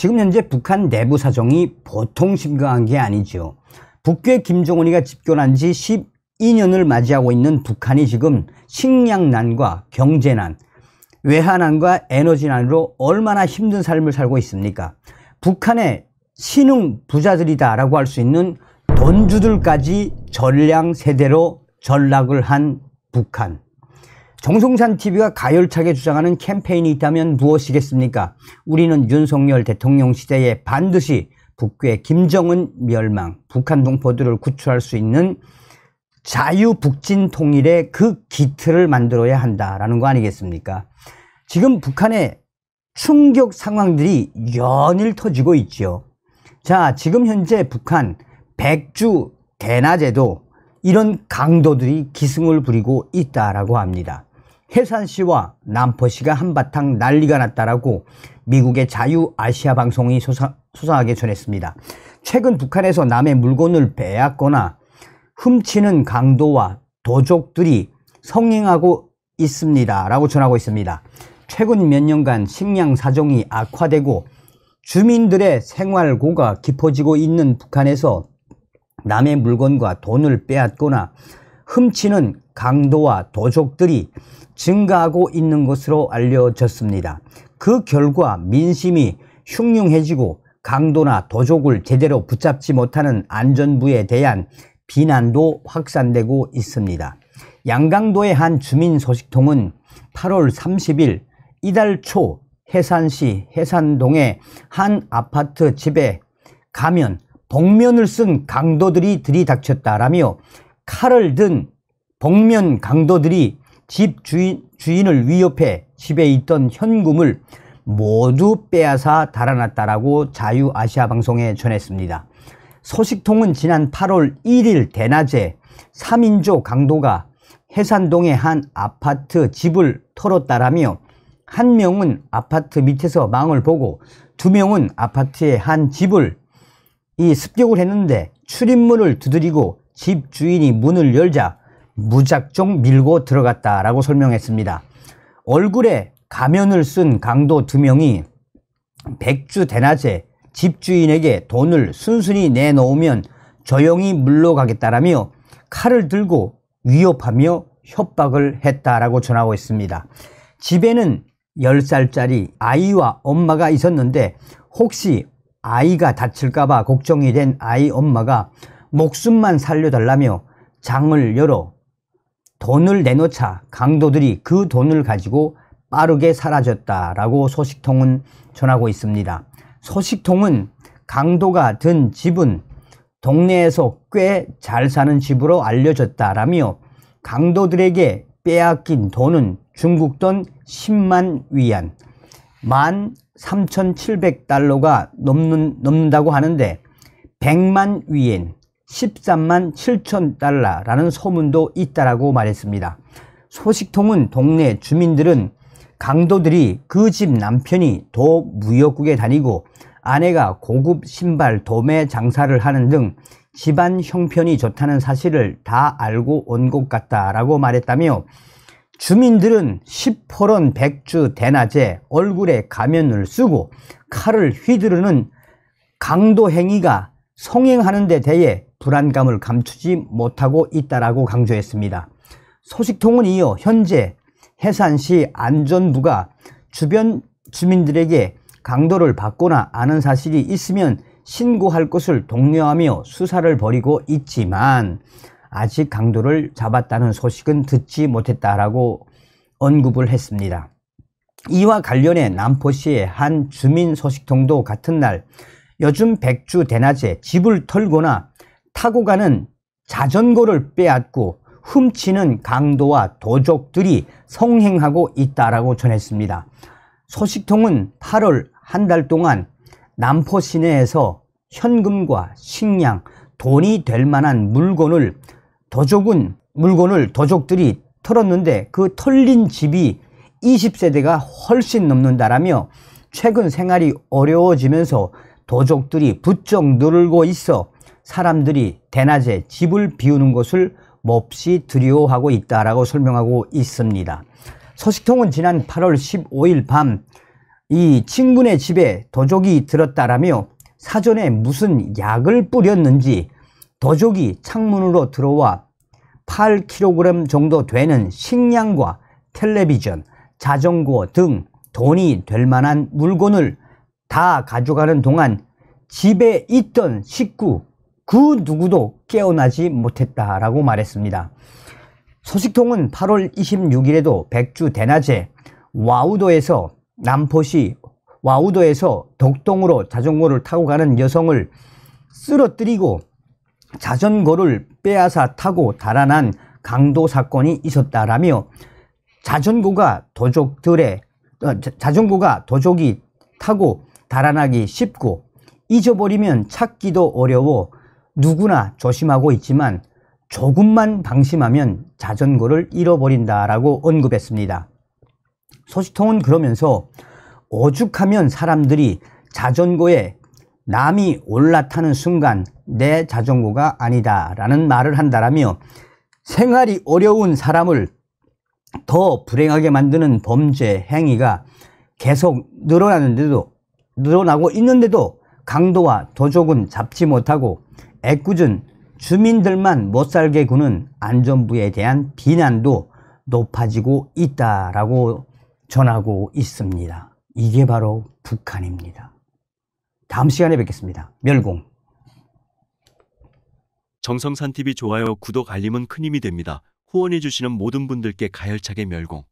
지금 현재 북한 내부 사정이 보통 심각한 게 아니죠. 북괴 김정은이가 집권한 지 12년을 맞이하고 있는 북한이 지금 식량난과 경제난, 외환난과 에너지난으로 얼마나 힘든 삶을 살고 있습니까? 북한의 신흥 부자들이다라고 할 수 있는 돈주들까지 전량 세대로 전락을 한 북한. 정성산 TV가 가열차게 주장하는 캠페인이 있다면 무엇이겠습니까? 우리는 윤석열 대통령 시대에 반드시 북괴 김정은 멸망, 북한 동포들을 구출할 수 있는 자유북진 통일의 그 기틀을 만들어야 한다라는 거 아니겠습니까? 지금 북한의 충격 상황들이 연일 터지고 있죠. 자, 지금 현재 북한 백주 대낮에도 이런 강도들이 기승을 부리고 있다라고 합니다. 해산시와 남포시가 한바탕 난리가 났다라고 미국의 자유아시아 방송이 소상하게 전했습니다. 최근 북한에서 남의 물건을 빼앗거나 훔치는 강도와 도적들이 성행하고 있습니다 라고 전하고 있습니다. 최근 몇 년간 식량 사정이 악화되고 주민들의 생활고가 깊어지고 있는 북한에서 남의 물건과 돈을 빼앗거나 훔치는 강도와 도적들이 증가하고 있는 것으로 알려졌습니다. 그 결과 민심이 흉흉해지고 강도나 도적을 제대로 붙잡지 못하는 안전부에 대한 비난도 확산되고 있습니다. 양강도의 한 주민 소식통은 8월 30일 이달 초 해산시 해산동의 한 아파트 집에 가면 복면을 쓴 강도들이 들이닥쳤다라며 칼을 든 복면 강도들이 집 주인을 위협해 집에 있던 현금을 모두 빼앗아 달아났다라고 자유아시아 방송에 전했습니다. 소식통은 지난 8월 1일 대낮에 3인조 강도가 해산동의 한 아파트 집을 털었다라며 한 명은 아파트 밑에서 망을 보고 두 명은 아파트의 한 집을 습격을 했는데 출입문을 두드리고 집 주인이 문을 열자 무작정 밀고 들어갔다라고 설명했습니다. 얼굴에 가면을 쓴 강도 두 명이 백주 대낮에 집주인에게 돈을 순순히 내놓으면 조용히 물러가겠다라며 칼을 들고 위협하며 협박을 했다라고 전하고 있습니다. 집에는 10살짜리 아이와 엄마가 있었는데 혹시 아이가 다칠까봐 걱정이 된 아이 엄마가 목숨만 살려달라며 장을 열어 돈을 내놓자 강도들이 그 돈을 가지고 빠르게 사라졌다라고 소식통은 전하고 있습니다. 소식통은 강도가 든 집은 동네에서 꽤 잘 사는 집으로 알려졌다라며 강도들에게 빼앗긴 돈은 중국 돈 10만 위안, 13,700달러가 넘는다고 하는데 100만 위엔, 13만 7천 달러라는 소문도 있다라고 말했습니다. 소식통은 동네 주민들은 강도들이 그 집 남편이 도 무역국에 다니고 아내가 고급 신발 도매 장사를 하는 등 집안 형편이 좋다는 사실을 다 알고 온 것 같다라고 말했다며 주민들은 시퍼런 백주 대낮에 얼굴에 가면을 쓰고 칼을 휘두르는 강도 행위가 성행하는 데 대해 불안감을 감추지 못하고 있다라고 강조했습니다. 소식통은 이어 현재 해산시 안전부가 주변 주민들에게 강도를 받거나 아는 사실이 있으면 신고할 것을 독려하며 수사를 벌이고 있지만 아직 강도를 잡았다는 소식은 듣지 못했다라고 언급을 했습니다. 이와 관련해 남포시의 한 주민 소식통도 같은 날 요즘 백주 대낮에 집을 털거나 타고 가는 자전거를 빼앗고 훔치는 강도와 도적들이 성행하고 있다라고 전했습니다. 소식통은 8월 한 달 동안 남포 시내에서 현금과 식량, 돈이 될 만한 물건을 도적들이 털었는데 그 털린 집이 20세대가 훨씬 넘는다라며 최근 생활이 어려워지면서 도적들이 부쩍 늘고 있어 사람들이 대낮에 집을 비우는 것을 몹시 두려워하고 있다라고 설명하고 있습니다. 소식통은 지난 8월 15일 밤 이 친구네 집에 도적이 들었다라며 사전에 무슨 약을 뿌렸는지 도적이 창문으로 들어와 8kg 정도 되는 식량과 텔레비전, 자전거 등 돈이 될 만한 물건을 다 가져가는 동안 집에 있던 식구 그 누구도 깨어나지 못했다라고 말했습니다. 소식통은 8월 26일에도 백주 대낮에 와우도에서 남포시 와우도에서 덕동으로 자전거를 타고 가는 여성을 쓰러뜨리고 자전거를 빼앗아 타고 달아난 강도 사건이 있었다라며 자전거가 도적이 타고 달아나기 쉽고 잊어버리면 찾기도 어려워 누구나 조심하고 있지만 조금만 방심하면 자전거를 잃어버린다라고 언급했습니다. 소식통은 그러면서 오죽하면 사람들이 자전거에 남이 올라타는 순간 내 자전거가 아니다 라는 말을 한다라며 생활이 어려운 사람을 더 불행하게 만드는 범죄 행위가 계속 늘어나고 있는데도 강도와 도적은 잡지 못하고 애꿎은 주민들만 못살게 구는 안전부에 대한 비난도 높아지고 있다라고 전하고 있습니다. 이게 바로 북한입니다. 다음 시간에 뵙겠습니다. 멸공. 정성산TV 좋아요, 구독, 알림은 큰 힘이 됩니다. 후원해주시는 모든 분들께 가열차게 멸공.